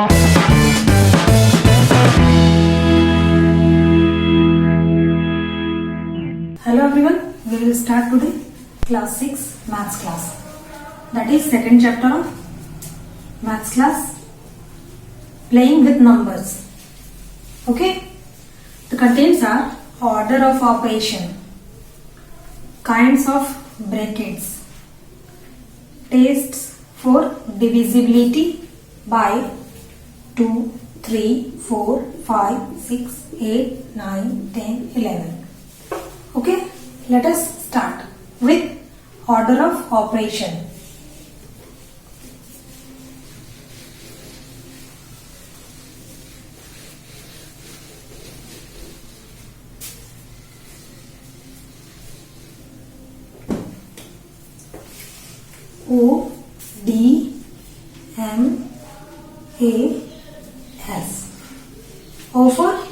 Hello everyone, we will start today class 6 maths class. That is second chapter of maths class, playing with numbers. Okay, the contents are order of operation, kinds of brackets, tests for divisibility by 2, 3, 4, 5, 6, 8, 9, 10, 11. Okay, let us start with order of operation. O D M A S. O for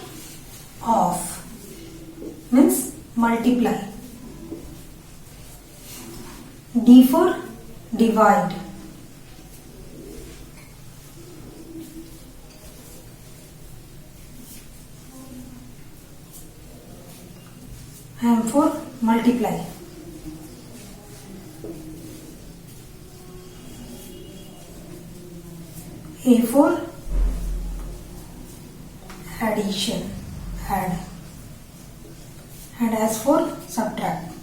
off means multiply. D for divide. M for multiply. A for addition, add. And S for subtract.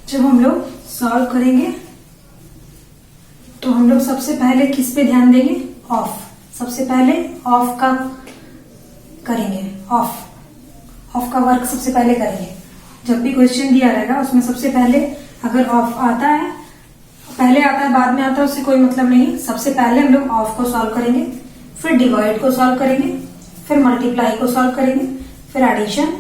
जब हम लोग solve करेंगे तो हम लोग सबसे पहले किस पे ध्यान देंगे? ऑफ. सबसे पहले ऑफ का करेंगे. ऑफ का वर्क सबसे पहले करेंगे. जब भी क्वेश्चन दिया रहेगा उसमें सबसे पहले अगर ऑफ आता है, पहले आता है बाद में आता है, उससे कोई मतलब नहीं. सबसे पहले हम लोग ऑफ को सॉल्व करेंगे, फिर डिवाइड को सॉल्व करेंगे, फिर मल्टीप्लाई को सॉल्व करेंगे, फिर एडिशन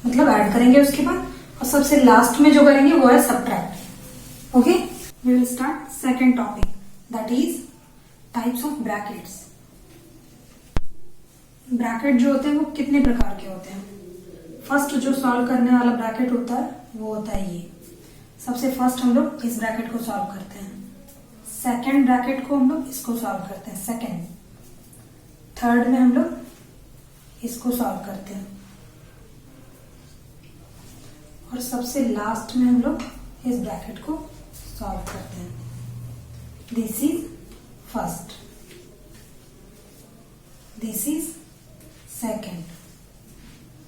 मतलब ऐड करेंगे उसके बाद, और सबसे लास्ट में जो करेंगे वो है subtract. Okay, we will start second topic, that is types of brackets. Bracket जो होते हैं वो कितने प्रकार के होते हैं? फर्स्ट जो सॉल्व करने वाला ब्रैकेट होता है वो होता है ये. सबसे फर्स्ट हम लोग इस ब्रैकेट को सॉल्व करते हैं. सेकंड ब्रैकेट को हम लोग इसको सॉल्व करते हैं, सेकंड. थर्ड में हम लोग इसको सॉल्व करते हैं, और सबसे लास्ट में हम लोग इस ब्रैकेट को सॉल्व करते हैं. This is first, this is second,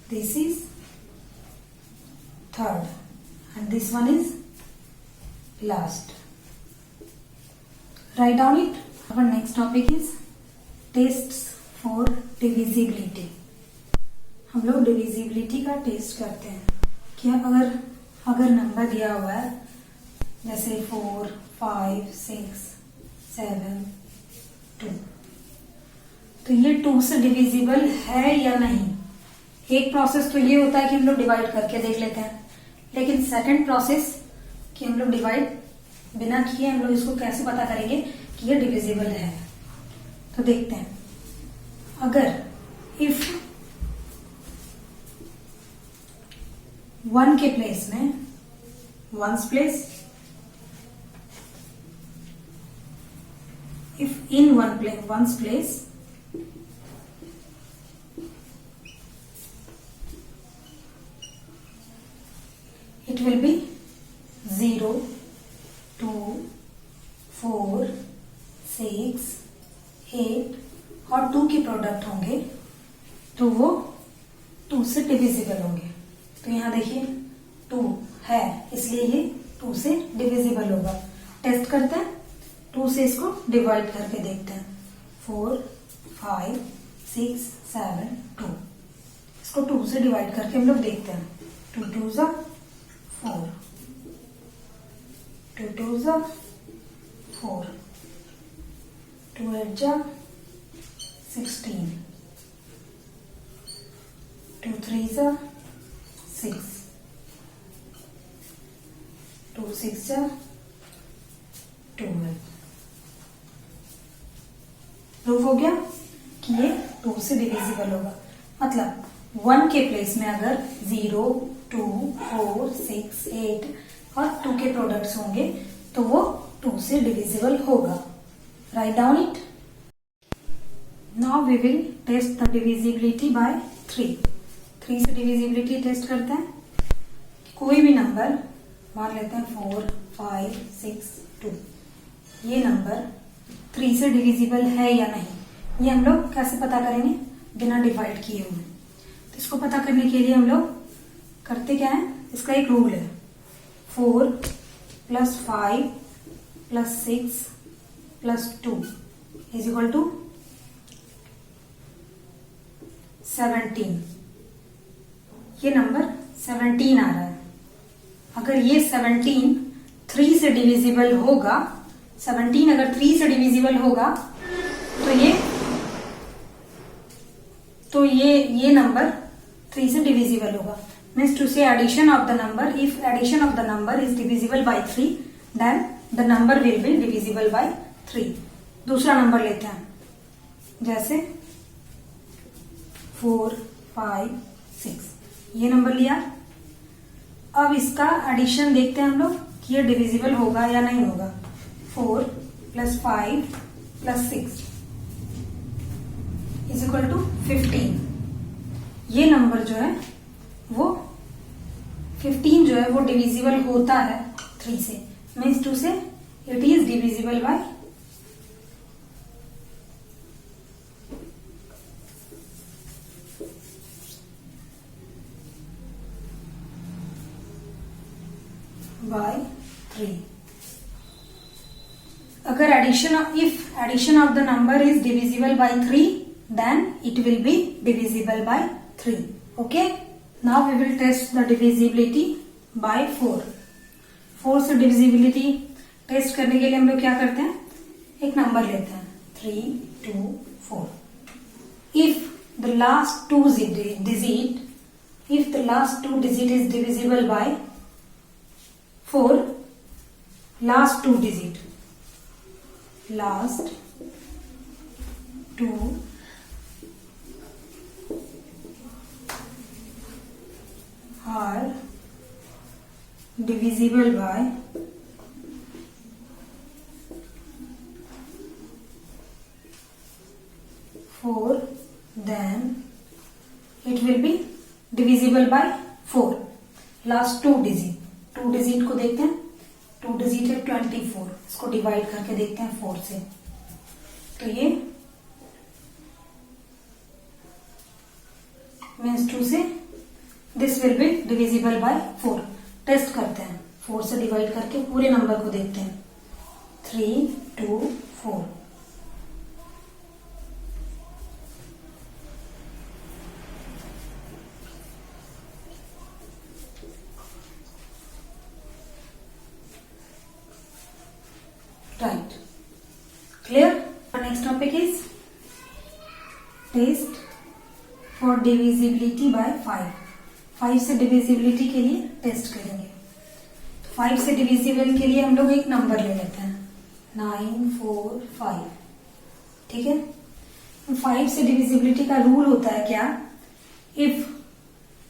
this is third, and this one is last. Write down it. Our next topic is tests for divisibility. हम लोग divisibility का टेस्ट करते हैं कि अगर नंबर दिया हुआ है जैसे 4, 5, 6, 7, 2, तो ये 2 से डिविजिबल है या नहीं. एक प्रोसेस तो ये होता है कि हम लोग डिवाइड करके देख लेते हैं, लेकिन सेकंड प्रोसेस कि हम लोग डिवाइड बिना किए हम लोग इसको कैसे पता करेंगे कि ये डिविजिबल है. तो देखते हैं. अगर इफ 1 के प्लेस में ones place, if in ones place it will be 0, 2, 4, 6, 8 और 2 के प्रोडक्ट होंगे तो वो 2 से डिविजिबल होंगे. तो यहाँ देखिए 2 है इसलिए ये 2 से डिविजिबल होगा. टेस्ट करते हैं, 2 से इसको डिवाइड करके देखते हैं. 4, 5, 6, 7, 2. इसको 2 से डिवाइड करके हम लोग देखते हैं. 2 2 जा 4, 2 2 जा 4, 2 8 जा 16, 2 3 जा 6, 2 6 जा 12. प्रूफ हो गया कि ये 2 से डिविजिबल होगा. मतलब 1 के प्लेस में अगर 0, 2, 4, 6, 8 और 2 के प्रोडक्ट्स होंगे तो वो 2 से डिविजिबल होगा. Write down it. Now we will test the divisibility by 3. 3 से डिविजिबिलिटी टेस्ट करते हैं. कोई भी नंबर मान लेते हैं 4, 5, 6, 2. ये नंबर 3 से डिविजिबल है या नहीं, ये हम लोग कैसे पता करेंगे? बिना डिवाइड किए हुए. तो इसको पता करने के लिए हम लोग करते क्या है, इसका एक रूल है. 4 + 5 + 6 + 2 = 17. ये नंबर 17 आ रहा है. अगर ये 17 3 से डिविजिबल होगा, 17 अगर 3 से डिविजिबल होगा तो ये नंबर 3 से डिविजिबल होगा. Means to say addition of the number, if addition of the number is divisible by 3 then the number will be divisible by 3. दूसरा नंबर लेते हैं, जैसे 4, 5, 6. ये नंबर लिया. अब इसका एडिशन देखते हैं हम लोग कि ये डिविजिबल होगा या नहीं होगा. 4 + 5 + 6 = 15. ये नंबर जो है वो 15 जो है वो डिविजिबल होता है 3 से. मीन्स टू से इट इज डिविजिबल बाय 3. अगर if addition of the number is divisible by 3 then it will be divisible by 3. Okay, now we will test the divisibility by 4. 4 से divisibility टेस्ट करने के लिए हम लोग क्या करते हैं, एक नंबर लेते हैं 3, 2, 4. if the last two digit is divisible by 4, last two are divisible by 4, then it will be divisible by 4. Last two digit को देखते हैं. 2 डिजिट है 24. इसको डिवाइड करके देखते हैं 4 से. तो ये मीन्स 2 से this will be divisible by 4. Test करते हैं. 4 से डिवाइड करके पूरे नंबर को देखते हैं. 3, 2, 4. Right. Clear? Our next topic is test for divisibility by 5. 5 से divisibility के लिए टेस्ट करेंगे. 5 से डिविजिबल के लिए हम लोग एक नंबर ले लेते हैं 9, 4, 5. ठीक है. 5 से डिविजिबिलिटी का रूल होता है क्या, इफ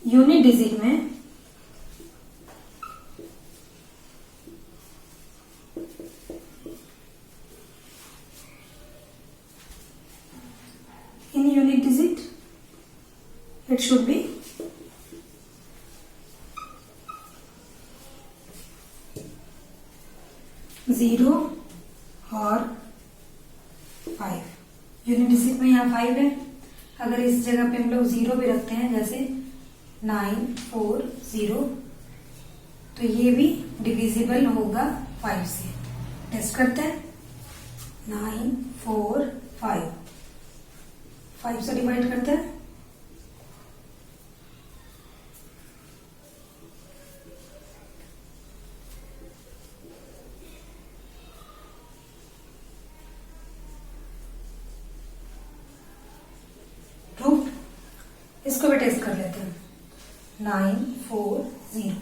यूनिट डिजिट में in unit digit it should be 0 और 5. यूनिट डिजिट में यहाँ 5 है. अगर इस जगह पे हम लोग 0 भी रखते हैं, जैसे 9, 4, 0, तो ये भी डिविजिबल होगा 5 से. टेस्ट करते हैं. 9, 4, 5. 5 से डिवाइड करते हैं. प्रूफ. इसको भी टेस्ट कर लेते हैं. 9, 4, 0.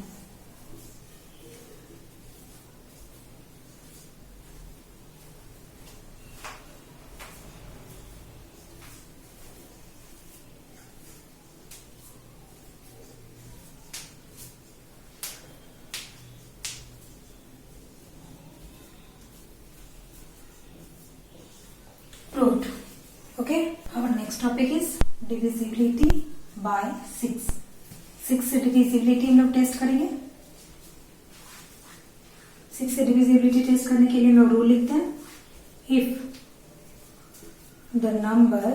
proved. Okay, our next topic is divisibility by 6. 6 से divisibility हम लोग टेस्ट करेंगे. 6 से divisibility टेस्ट करने के लिए हम लोग रूल लिखते हैं. If the number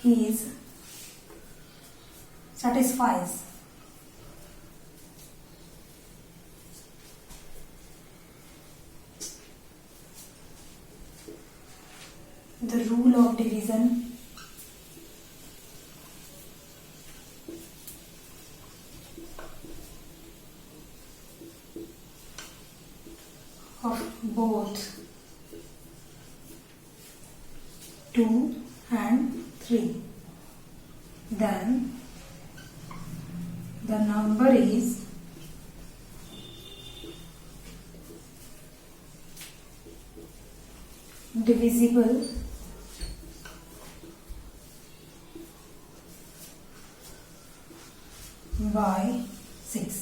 is satisfies the rule of division of both 2 and 3, then the number is divisible by 6.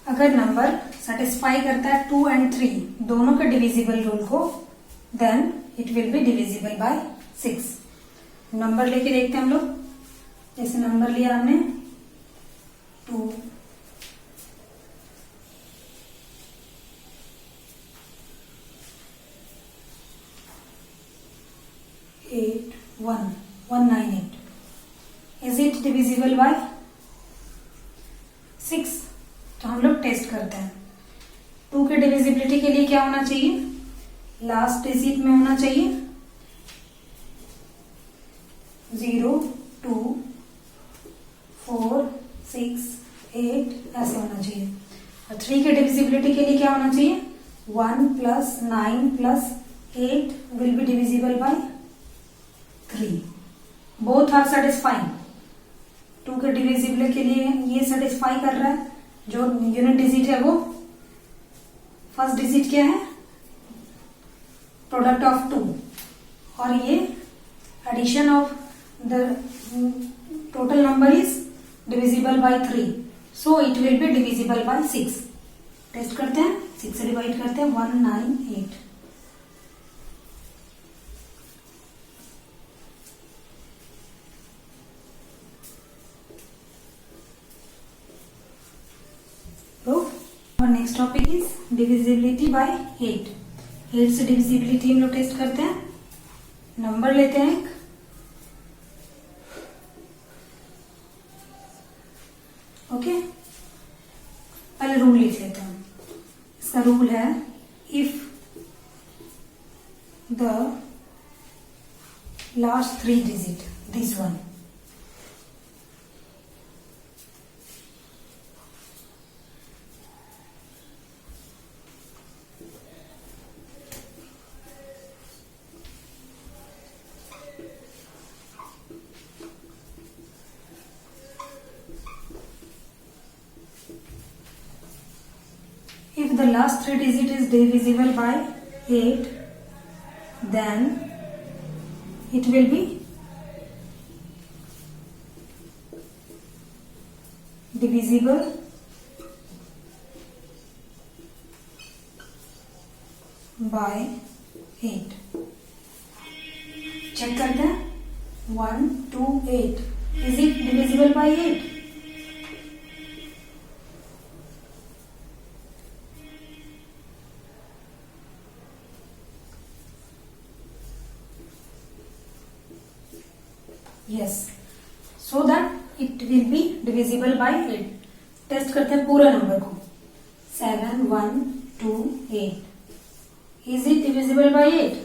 अगर नंबर सेटिस्फाई करता है 2 and 3 दोनों के डिविजिबल रूल को, then it will be divisible by 6. Number लेके देखते हैं हम लोग. जैसे नंबर लिया हमने 2, 8, 1, 198. Is it divisible by 6? तो हम लोग टेस्ट करते हैं. 2 के डिविजिबिलिटी के लिए क्या होना चाहिए? लास्ट डिजिट में होना चाहिए 0, 2, 4, 6, 8 ऐसे होना चाहिए. और 3 के डिविजिबिलिटी के लिए क्या होना चाहिए? 1 + 9 + 8 will be divisible by 3. Both are satisfying. 2 के डिविजिबल के लिए ये सेटिस्फाई कर रहा है. जो यूनिट डिजिट है वो फर्स्ट डिजिट क्या है? Product of 2. और ये addition of the total number is divisible by 3. So it will be divisible by 6. Test करते हैं. 6 से डिवाइड करते हैं. 198. तो और next topic is divisibility bye 8. 8 से डिविजिबिलिटी हम लोग टेस्ट करते हैं. नंबर लेते हैं एक. ओके, पहले रूल लिख लेते हैं. इसका रूल है if the last 3 digit this one if the last 3 digit is divisible by 8, then it will be divisible by 8. Check करते हैं. 1, 2, 8. Is it divisible by 8? Yes. So that it will be divisible by 8. Test करते हैं पूरा number को. 7, 1, 2, 8. Is it divisible by 8?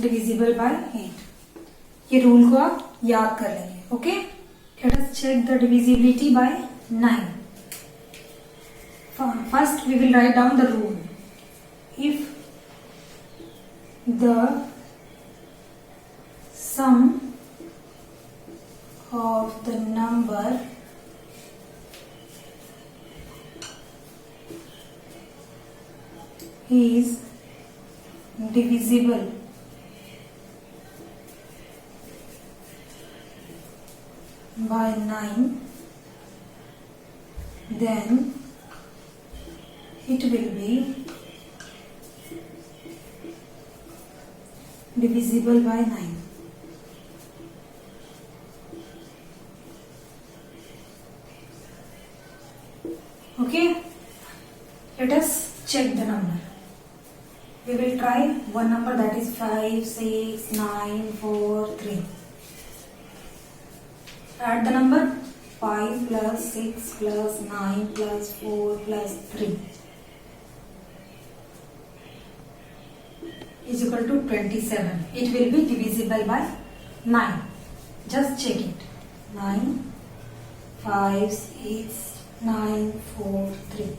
Divisible by 8. ये rule को आप याद कर लेंगे. Okay, let us check the divisibility by 9. First we will write down the rule. If the sum of the number is divisible by 9, then it will be divisible by 9. Okay, let us check the number. We will try one number, that is 5, 6, 9, 4, 3. Add the number 5 plus 6 plus 9 plus 4 plus 3 is equal to 27. It will be divisible by 9. Just check it. 9, 5, 6, 9, 4, 3.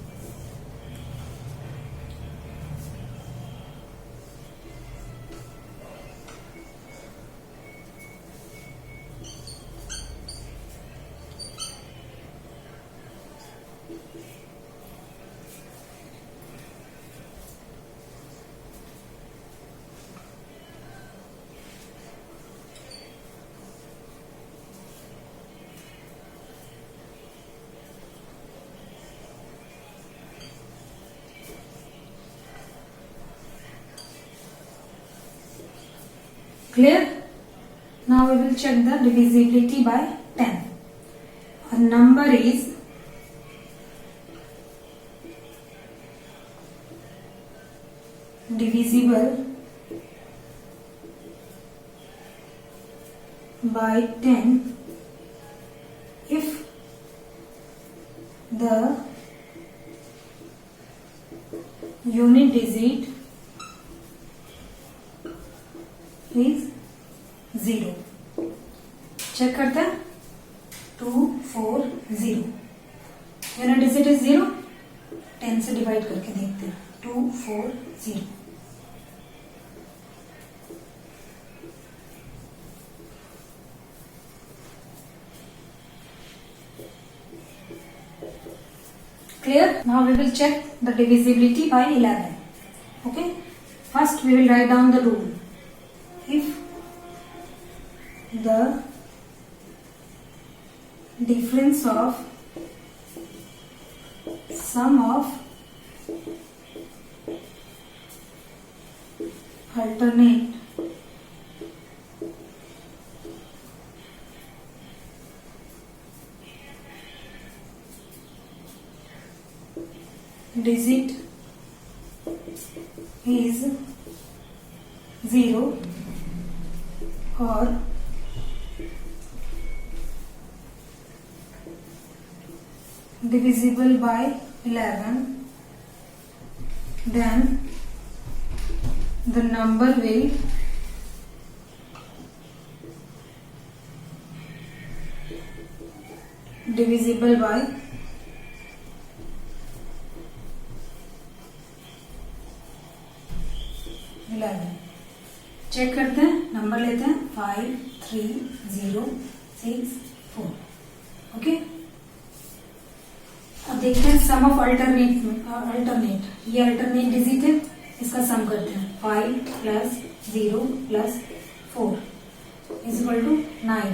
Clear? Now we will check the divisibility by 10. A number is divisible by 10 if the unit digit is 0. Check करते हैं. 2, 4, 0. Unit digit is 0. 10 से divide करके देखते हैं. 2, 4, 0. Clear? Now we will check the divisibility by 11. Okay. First we will write down the rule. If the difference of sum of alternate digit is 0 or divisible by 11, then the number will divisible by 11. Check करते हैं. Number लेते हैं 5, 3, 0, 6, 4. Okay. अब देखते हैं sum of alternate. ये alternate digit है, इसका सम करते हैं. 5 plus 0 plus 4 is equal to 9.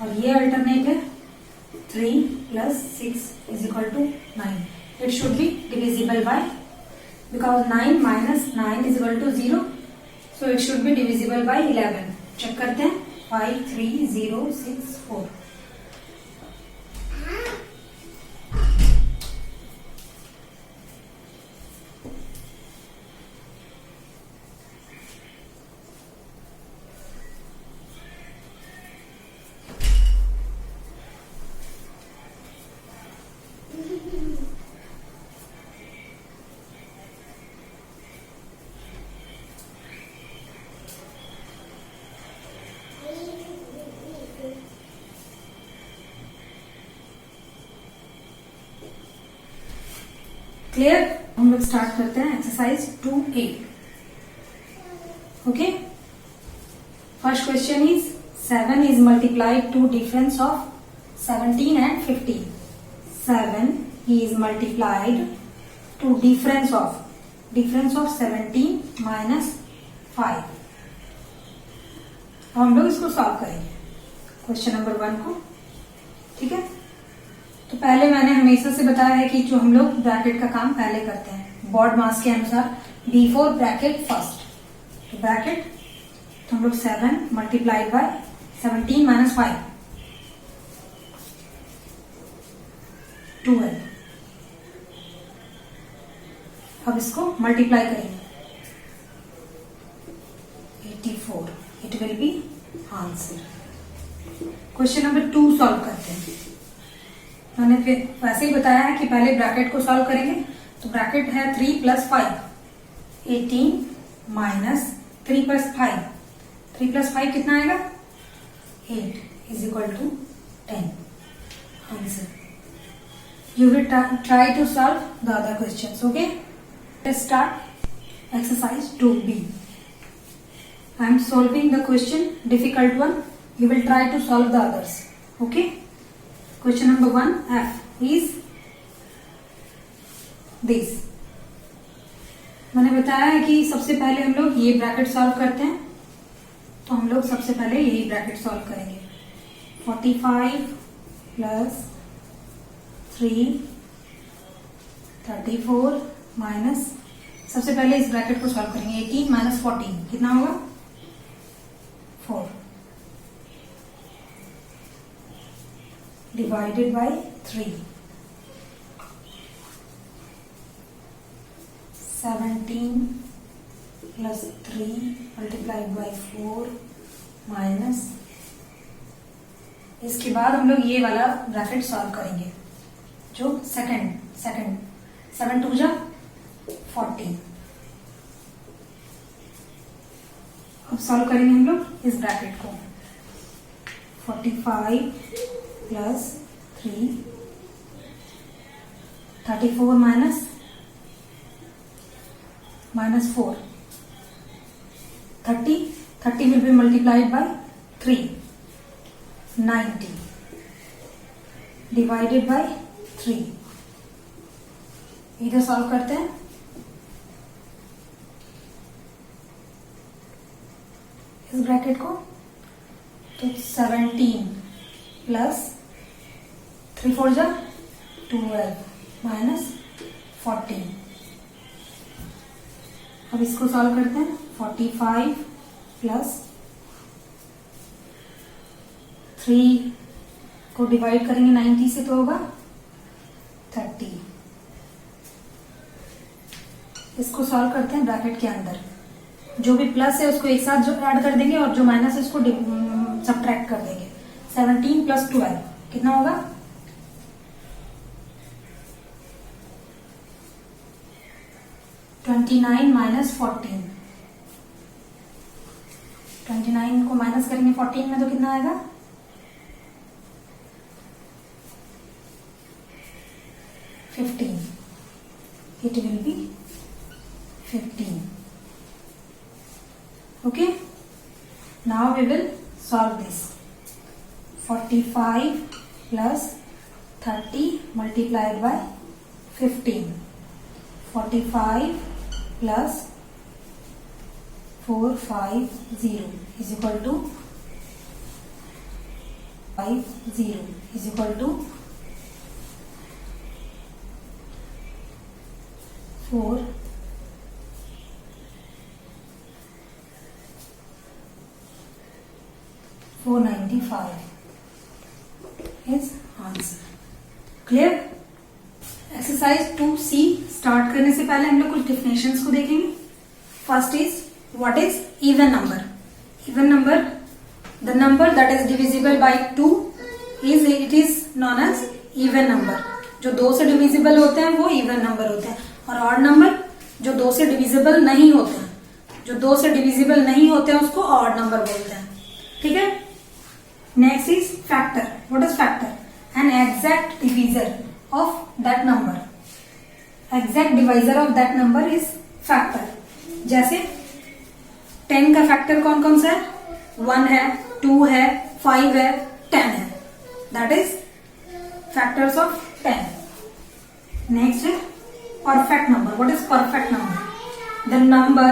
और ये अल्टरनेट है 3 plus 6 is equal to 9. It should be divisible by, because 9 minus 9 is equal to 0. So it should be divisible by 11. Check करते हैं. 5, 3, 0, 6, 4. क्लियर? हम लोग स्टार्ट करते हैं exercise 2A. Okay. First question is 7 is multiplied to difference of 17 and 15. 7 is multiplied to difference of 17 minus 5. अब हम लोग इसको सॉल्व करेंगे क्वेश्चन नंबर 1 को। ठीक है, तो पहले मैंने हमेशा से बताया है कि जो हम लोग ब्रैकेट का काम पहले करते हैं बोर्ड मास के अनुसार, बिफोर ब्रैकेट फर्स्ट। तो ब्रैकेट, तो हम लोग 7 मल्टीप्लाइड बाय 17 माइनस 5, 12। अब इसको मल्टीप्लाई करेंगे 84, it will B answer. Question number 2 solve करते हैं। मैंने फिर वैसे ही बताया है कि पहले ब्रैकेट को सॉल्व करेंगे। तो ब्रैकेट है 3 प्लस 5, 18 माइनस 3 प्लस 5, 3 प्लस 5 कितना आएगा? 8 is equal to 10 answer. You will try to solve the other questions. Okay, let's start exercise 2B. I am solving the question, difficult one. You will try to solve the others. Okay, question number 1 F is this. मैंने बताया है कि सबसे पहले हम लोग ये bracket solve करते हैं, तो हम लोग सबसे पहले यही ब्रैकेट सॉल्व करेंगे। 45 प्लस 3 34 माइनस, सबसे पहले इस ब्रैकेट को सॉल्व करेंगे। 18 माइनस 14 कितना होगा? 4 divided by 3, 17 plus 3 multiplied by 4 minus, इसके बाद हम लोग ये वाला ब्रैकेट सॉल्व करेंगे जो सेकंड 7 2 जा 14। अब सॉल्व करेंगे हम लोग इस ब्रैकेट को। 45 plus 3 34 minus 4 30 will be multiplied by 3, 90 divided by 3। इधर सॉल्व करते हैं। इस ब्रैकेट को, तो 17 प्लस 3 4 जा 12 माइनस 14। अब इसको सॉल्व करते हैं। 45 प्लस 3 को डिवाइड करेंगे 90 से तो होगा 30। इसको सॉल्व करते हैं ब्रैकेट के अंदर। जो भी प्लस है उसको एक साथ जो ऐड कर देंगे और जो माइनस है उसको सब्ट्रैक्ट कर देंगे। 17 प्लस 12 कितना होगा? 29 माइनस 14। 29 को माइनस करेंगे 14 में तो कितना आएगा? 15। It will be 15. Okay, now we will solve this. 45 plus 30 multiplied by 15. 45 plus 450 is equal to 50 is equal to 4 495 is answer. Clear? Exercise 2C start करने से पहले हम लोग कुछ डिफिनेशंस को देखेंगे। First is what is even number. Even number, the number that is divisible by 2 it is known as even number. जो 2 से डिविजिबल होते हैं वो इवन नंबर होते हैं, और ऑड नंबर जो 2 से डिविजिबल नहीं होते हैं, जो 2 से डिविजिबल नहीं होते हैं उसको ऑड नंबर बोलते हैं। ठीक है, next is factor. What is factor? An exact divisor of that number. Exact divisor of that number is factor. जैसे 10 का फैक्टर कौन कौन सा है? 1 है, 2 है, 5 है, 10 है. That is factors of 10. Next है perfect number. What is perfect number? The number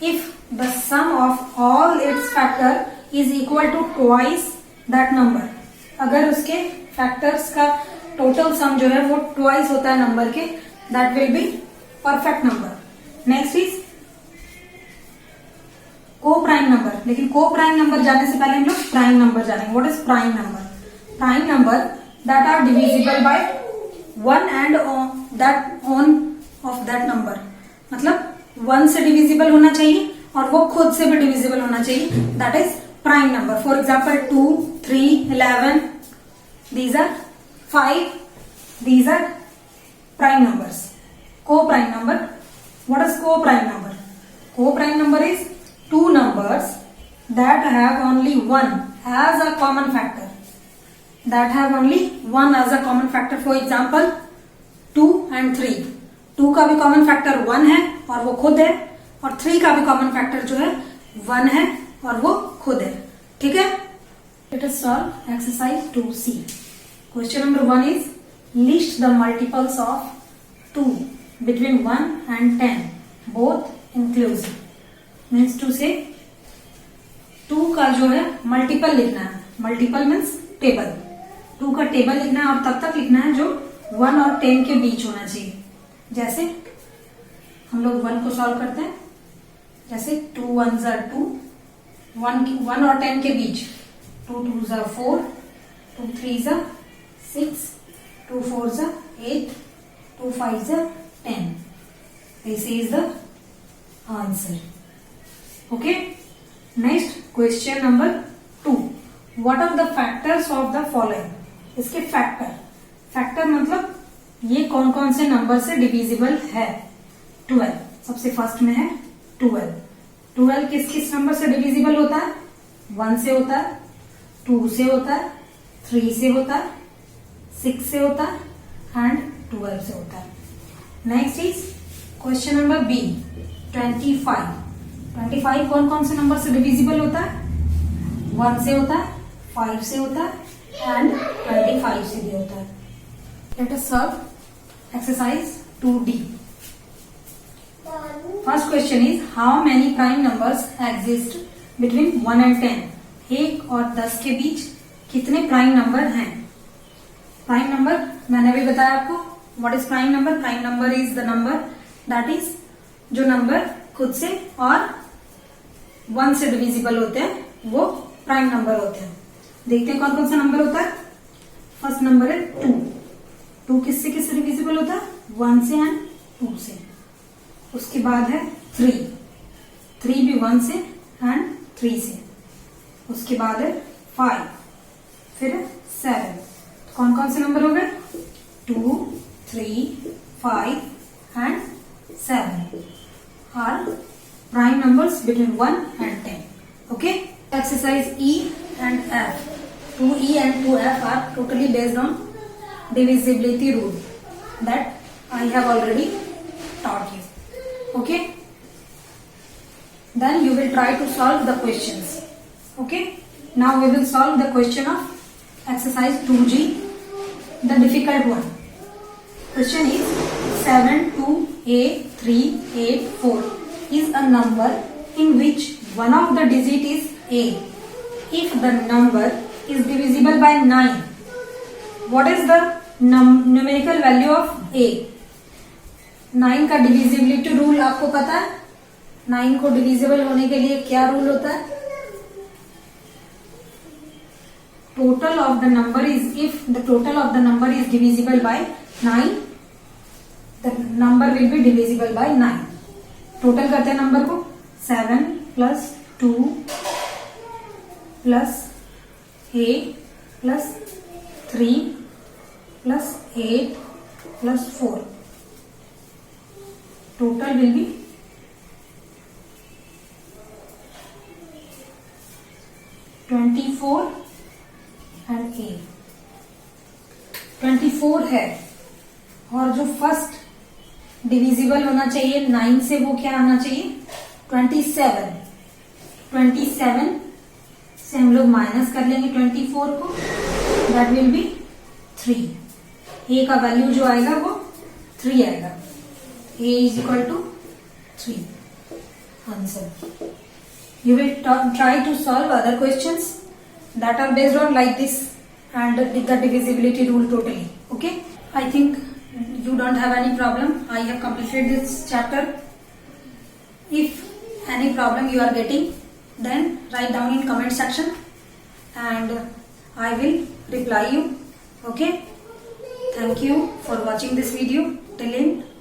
if the sum of all its factor is equal to twice that number. अगर उसके factors का total sum जो है वो twice होता है number के, that will be perfect number. Next is co-prime number. लेकिन co-prime number जाने से पहले हम लोग prime number जानेंगे. What is prime number? Prime number that are divisible by 1 and that on of that number. मतलब 1 से divisible होना चाहिए और वो खुद से भी divisible होना चाहिए. That is prime number. For example, 2, 3, 11. These are 5. These are prime numbers. Co-prime number. What is co-prime number? Co-prime number is two numbers that have only one as a common factor. That have only one as a common factor. For example, 2 and 3. 2 का भी common factor 1 है और वो खुद है, और 3 का भी common factor जो है 1 है और वो खुद है. ठीक है? Let us solve exercise 2C. Question number 1 is list the multiples of 2 between 1 and 10, both inclusive. Means to say 2 का जो है मल्टीपल लिखना है. Multiple means table. 2 का टेबल लिखना है और तब तक लिखना है जो 1 और 10 के बीच होना चाहिए. जैसे हम लोग 1 को सॉल्व करते हैं. जैसे 2 1s are 2, 1 और 10 के बीच 2 2s are 4, 2 3s are 6, 2 4s are 8, 2 5s are 10. This is the answer. Okay. Next question number 2. What are the factors of the following? इसके फैक्टर मतलब ये कौन कौन से नंबर से डिविजिबल है. 12 सबसे फर्स्ट में है. 12 किस किस नंबर से डिविजिबल होता है? 1 से होता है, 2 से होता है, 3 से होता है, 6 से होता है एंड 12 से होता है. Next is question number B. 25 कौन कौन से नंबर से डिविजिबल होता है? 1 से होता है, 5 से होता है एंड 25 से भी होता है. Let us solve exercise 2D. First question is how many prime numbers exist between 1 and 10. 1 और 10 के बीच कितने प्राइम नंबर हैं? प्राइम नंबर मैंने अभी बताया आपको. What is prime number? Prime number is the number that is जो नंबर खुद से और 1 से डिविजिबल होते हैं वो प्राइम नंबर होते हैं. देखते हैं कौन कौन सा नंबर होता है. फर्स्ट नंबर है 2. 2 किससे किससे डिविजिबल होता है? 1 से एंड 2 से. उसके बाद है 3. 3 भी 1 से एंड 3 से. उसके बाद है 5. फिर 7. कौन कौन से नंबर हो गए? 2, 3, 5 and 7 are prime numbers between 1 and 10. Okay. Exercise E and F. 2E and 2F are totally based on divisibility rule that I have already taught you. Okay. Then you will try to solve the questions. Okay. Now we will solve the question of exercise 2G, the difficult one. Question is 72A384 is a number in which one of the digit is A. If the number is divisible by 9, what is the numerical value of A? 9 का divisibility rule आपको पता है. 9 को divisible होने के लिए क्या rule होता है? Total of the number is, if the total of the number is divisible by 9, the number will be divisible by 9. Total करते हैं नंबर को. 7 plus 2 plus 8 plus 3 plus 8 plus 4. Total will be 24 and 8. 24 है और जो first divisible होना चाहिए 9 से वो क्या आना चाहिए? 27. से हम लोग माइनस कर लेंगे 24 को, दैट विल बी 3। ए का वैल्यू जो आएगा वो 3 आएगा। A is equal to 3 answer. You will try to solve other questions that are based on like this and the divisibility rule totally. Okay? I think you don't have any problem. I have completed this chapter. If any problem you are getting, then write down in comment section and I will reply you. Okay? Thank you for watching this video till end.